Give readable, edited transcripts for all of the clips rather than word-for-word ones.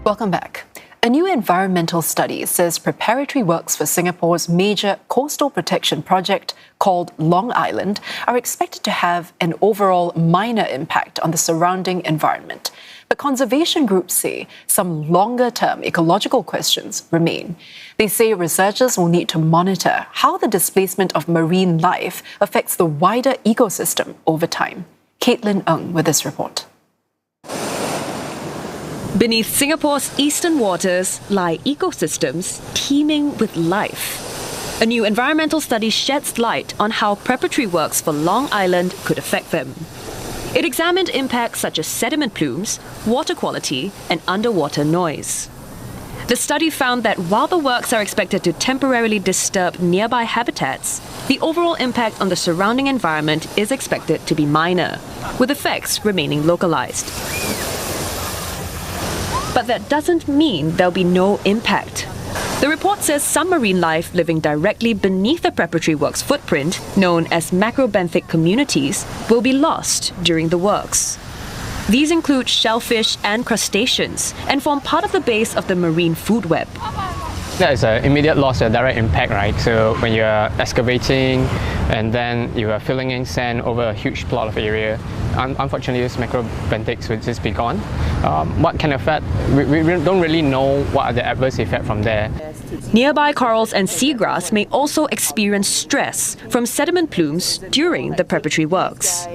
Welcome back. A new environmental study says preparatory works for Singapore's major coastal protection project called Long Island are expected to have an overall minor impact on the surrounding environment. But conservation groups say some longer-term ecological questions remain. They say researchers will need to monitor how the displacement of marine life affects the wider ecosystem over time. Caitlin Ng with this report. Beneath Singapore's eastern waters lie ecosystems teeming with life. A new environmental study sheds light on how preparatory works for Long Island could affect them. It examined impacts such as sediment plumes, water quality, and underwater noise. The study found that while the works are expected to temporarily disturb nearby habitats, the overall impact on the surrounding environment is expected to be minor, with effects remaining localized. But that doesn't mean there'll be no impact. The report says some marine life living directly beneath the preparatory works footprint, known as macrobenthic communities, will be lost during the works. These include shellfish and crustaceans and form part of the base of the marine food web. There is an immediate loss, a direct impact, right? So when you're excavating and then you are filling in sand over a huge plot of area, unfortunately these macrobenthics will just be gone. What can affect? We don't really know what are the adverse effects from there. Nearby corals and seagrass may also experience stress from sediment plumes during the preparatory works.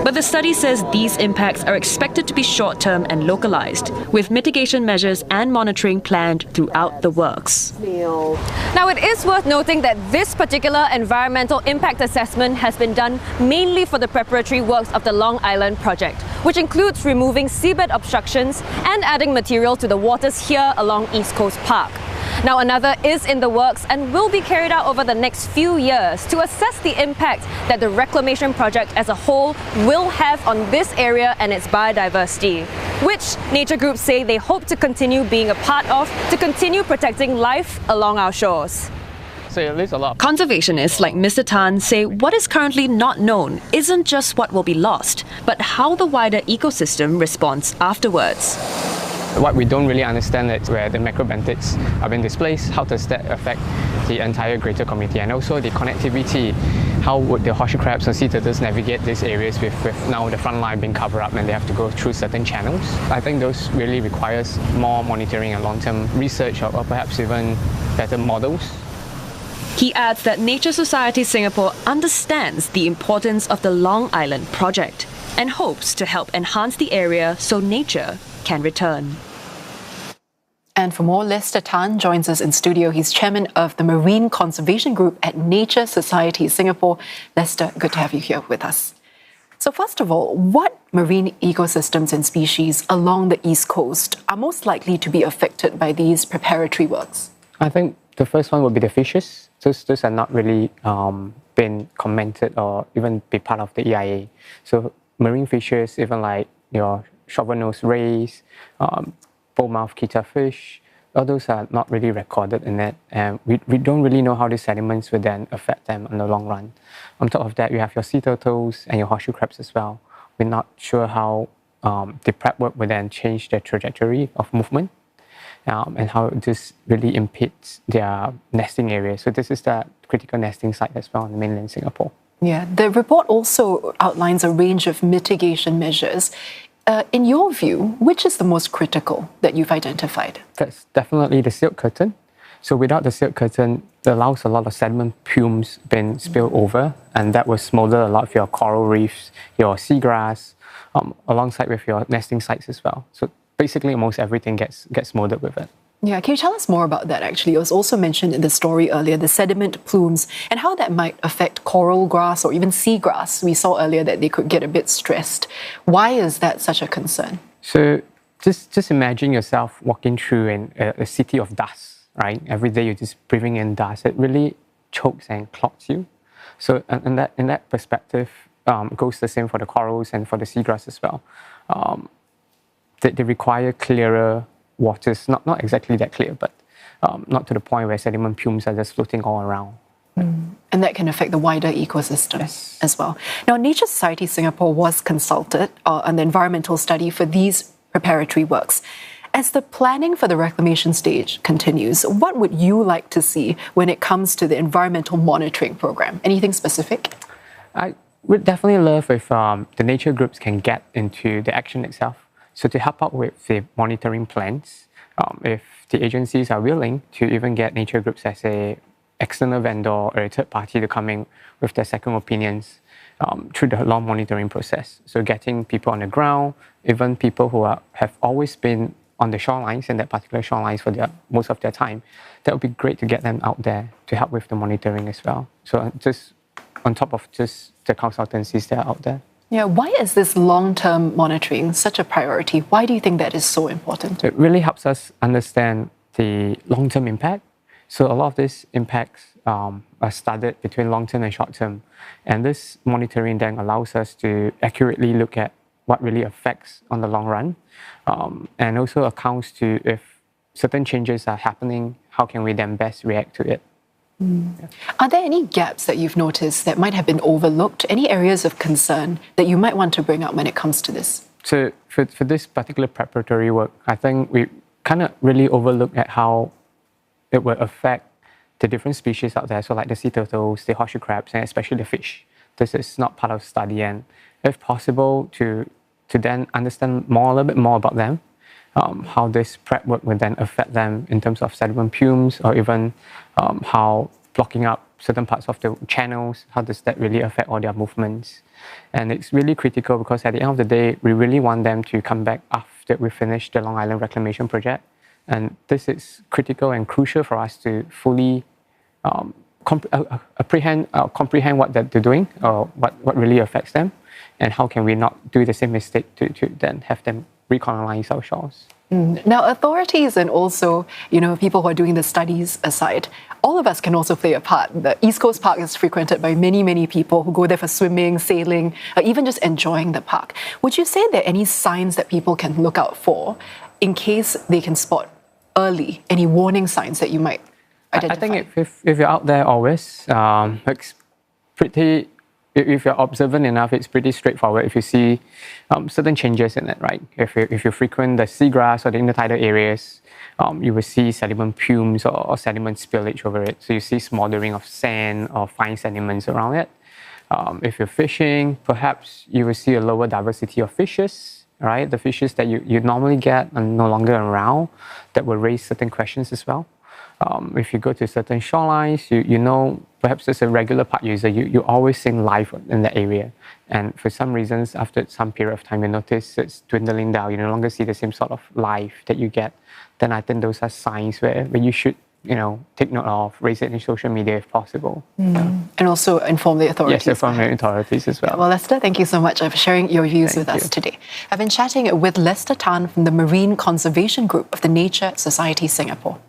But the study says these impacts are expected to be short-term and localized, with mitigation measures and monitoring planned throughout the works. Now, it is worth noting that this particular environmental impact assessment has been done mainly for the preparatory works of the Long Island project, which includes removing seabed obstructions and adding material to the waters here along East Coast Park. Now, another is in the works and will be carried out over the next few years to assess the impact that the reclamation project as a whole will have on this area and its biodiversity, which nature groups say they hope to continue being a part of to continue protecting life along our shores. So at least a lot. Conservationists like Mr. Tan say what is currently not known isn't just what will be lost, but how the wider ecosystem responds afterwards. What we don't really understand is where the macrobenthics are being displaced, how does that affect the entire greater community, and also the connectivity. How would the horseshoe crabs and sea turtles navigate these areas with now the front line being covered up and they have to go through certain channels? I think those really requires more monitoring and long-term research or perhaps even better models. He adds that Nature Society Singapore understands the importance of the Long Island project and hopes to help enhance the area so nature can return. And for more, Lester Tan joins us in studio. He's chairman of the Marine Conservation Group at Nature Society Singapore. Lester, good to have you here with us. So first of all, what marine ecosystems and species along the East Coast are most likely to be affected by these preparatory works? I think the first one would be the fishes. Those are not really been commented or even be part of the EIA. So marine fishes, even like your shovel-nosed rays, bullmouth kitterfish, all those are not really recorded in that, and we don't really know how the sediments will then affect them in the long run. On top of that, you have your sea turtles and your horseshoe crabs as well. We're not sure how the prep work will then change their trajectory of movement and how this really impedes their nesting area. So this is the critical nesting site as well in mainland Singapore. Yeah, the report also outlines a range of mitigation measures. In your view, which is the most critical that you've identified? That's definitely the silt curtain. So without the silt curtain, it allows a lot of sediment plumes being spilled over, and that will smother a lot of your coral reefs, your seagrass, alongside with your nesting sites as well. So basically, almost everything gets smothered with it. Yeah, can you tell us more about that actually? It was also mentioned in the story earlier, the sediment plumes and how that might affect coral grass or even seagrass. We saw earlier that they could get a bit stressed. Why is that such a concern? So just imagine yourself walking through a city of dust, right? Every day you're just breathing in dust. It really chokes and clogs you. So in that perspective, goes the same for the corals and for the seagrass as well. They require clearer waters, not exactly that clear, but not to the point where sediment plumes are just floating all around. And that can affect the wider ecosystem as well. Now, Nature Society Singapore was consulted on the environmental study for these preparatory works. As the planning for the reclamation stage continues, what would you like to see when it comes to the environmental monitoring program? Anything specific? I would definitely love if the nature groups can get into the action itself. So to help out with the monitoring plans, if the agencies are willing to even get nature groups as a external vendor or a third party to come in with their second opinions through the long monitoring process. So getting people on the ground, even people who have always been on the shorelines and that particular shorelines for most of their time, that would be great to get them out there to help with the monitoring as well. So just on top of just the consultancies that are out there. Yeah, why is this long-term monitoring such a priority? Why do you think that is so important? It really helps us understand the long-term impact. So a lot of these impacts are studied between long-term and short-term. And this monitoring then allows us to accurately look at what really affects on the long run, and also accounts to if certain changes are happening, how can we then best react to it. Yeah. Are there any gaps that you've noticed that might have been overlooked? Any areas of concern that you might want to bring up when it comes to this? So for this particular preparatory work, I think we kind of really overlook at how it will affect the different species out there. So like the sea turtles, the horseshoe crabs, and especially the fish. This is not part of the study, and if possible, to then understand a little bit more about them, how this prep work will then affect them in terms of sediment plumes, or even how blocking up certain parts of the channels, how does that really affect all their movements. And it's really critical because at the end of the day, we really want them to come back after we finish the Long Island reclamation project. And this is critical and crucial for us to fully comprehend what they're doing, or what really affects them, and how can we not do the same mistake to then have them recolonize our shores. Now, authorities and also, people who are doing the studies aside, all of us can also play a part. The East Coast Park is frequented by many, many people who go there for swimming, sailing, or even just enjoying the park. Would you say there are any signs that people can look out for in case they can spot early, any warning signs that you might identify? I think if you're out there always, it's pretty... If you're observant enough, it's pretty straightforward. If you see certain changes in it, right? If you frequent the seagrass or the intertidal areas, you will see sediment plumes or sediment spillage over it. So you see smothering of sand or fine sediments around it. If you're fishing, perhaps you will see a lower diversity of fishes, right? The fishes that you normally get are no longer around. That will raise certain questions as well. If you go to certain shorelines, you know, perhaps as a regular park user, you always see life in the area. And for some reasons, after some period of time, you notice it's dwindling down. You no longer see the same sort of life that you get. Then I think those are signs where you should, take note of, raise it in social media if possible. And also inform the authorities. Yes, inform the authorities as well. Well, Lester, thank you so much for sharing your views with us today. I've been chatting with Lester Tan from the Marine Conservation Group of the Nature Society Singapore.